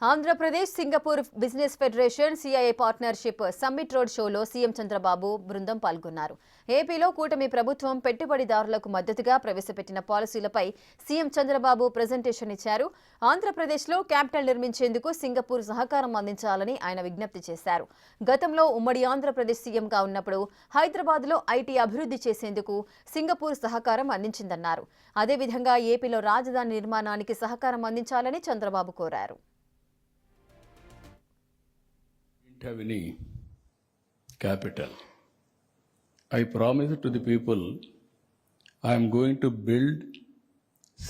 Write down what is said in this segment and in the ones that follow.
Andhra Pradesh Singapore business federation CIA partnership summit road షోలో CM Chandrababu బృందం పాల్గొన్నారు. ఏపీలో కూటమి ప్రభుత్వం పెట్టుబడిదారులకు మద్దతుగా ప్రవేశపెట్టిన పాలసీలపై సీఎం చంద్రబాబు ప్రెజెంటేషన్ ఇచ్చారు. ఆంధ్రప్రదేశ్లో క్యాపిటల్ నిర్మించేందుకు సింగపూర్ సహకారం అందించాలని ఆయన విజ్ఞప్తి చేశారు. గతంలో ఉమ్మడి ఆంధ్రప్రదేశ్ సీఎంగా ఉన్నప్పుడు హైదరాబాద్లో ఐటీ అభివృద్ధి చేసేందుకు సింగపూర్ సహకారం అందించిందన్నారు. అదేవిధంగా ఏపీలో రాజధాని నిర్మాణానికి సహకారం అందించాలని చంద్రబాబు కోరారు. Have any capital. I promise to the people I am going to build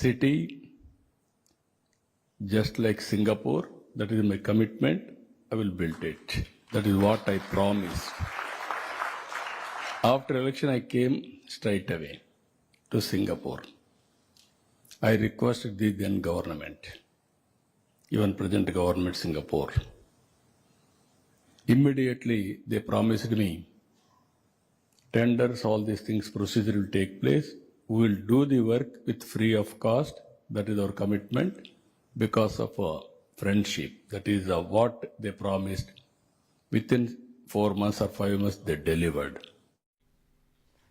city just like Singapore. That is my commitment. I will build it. That is what I promised. After election I came straight away to Singapore. I requested the then government, even present government Singapore. Immediately they promised me tenders, all these things, procedure will take place. We will do the work with free of cost. That is our commitment because of friendship. That is what they promised. Within 4 months or 5 months they delivered.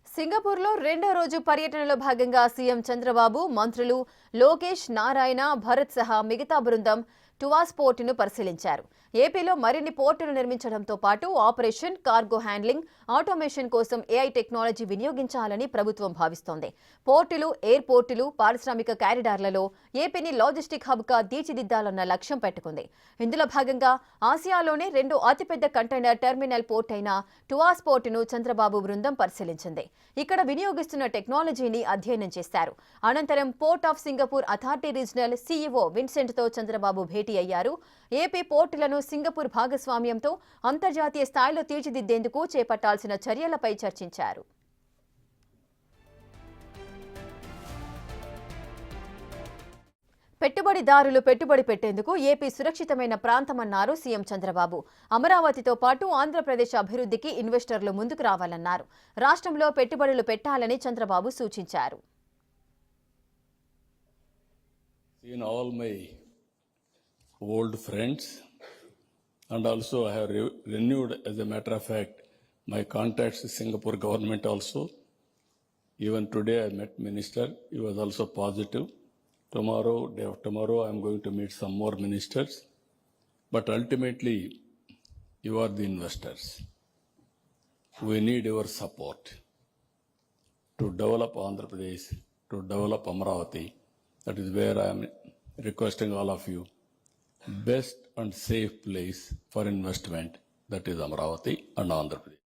సింగపూర్లో రెండో రోజు పర్యటనలో భాగంగా CM Chandrababu, మంత్రులు లోకేష్, నారాయణ, భరత్ సహా మిగతా బృందం Tuas పోర్టును పరిశీలించారు. ఏపీలో మరిన్ని పోర్టులు నిర్మించడంతో పాటు ఆపరేషన్, కార్గో హ్యాండ్లింగ్, ఆటోమేషన్ కోసం ఏఐ టెక్నాలజీ వినియోగించాలని ప్రభుత్వం భావిస్తోంది. పోర్టులు, ఎయిర్పోర్టులు, పారిశ్రామిక కారిడార్లలో ఏపీని లాజిస్టిక్ హబ్గా తీర్చిదిద్దాలన్న లక్ష్యం పెట్టుకుంది. ఇందులో భాగంగా ఆసియాలోనే రెండో అతిపెద్ద కంటైనర్ టెర్మినల్ పోర్ట్ అయిన టువాస్ పోర్టును చంద్రబాబు బృందం పరిశీలించింది. ఇక్కడ వినియోగిస్తున్న టెక్నాలజీని అధ్యయనం చేశారు. అనంతరం Port of Singapore Authority regional CEO విన్సెంట్తో చంద్రబాబు భేటీ అయ్యారు. ఏపీ పోర్టులను సింగపూర్ భాగస్వామ్యంతో అంతర్జాతీయ స్థాయిలో తీర్చిదిద్దేందుకు చేపట్టాల్సిన చర్యలపై చర్చించారు. పెట్టుబడిదారులు పెట్టుబడి పెట్టేందుకు ఏపీ సురక్షితమైన ప్రాంతమన్నారు సీఎం చంద్రబాబు. అమరావతితో పాటు ఆంధ్రప్రదేశ్ అభివృద్ధికి ఇన్వెస్టర్లు ముందుకు రావాలన్నారు. రాష్ట్రంలో పెట్టుబడులు పెట్టాలని చంద్రబాబు సూచించారు. Old friends, and also I have renewed, as a matter of fact, my contacts with Singapore government also. Even today I met minister, he was also positive. Tomorrow, day after tomorrow, I am going to meet some more ministers. But ultimately, you are the investors. We need your support to develop Andhra Pradesh, to develop Amaravati. That is where I am requesting all of you. Best and safe place for investment, that is Amaravati and Andhra Pradesh.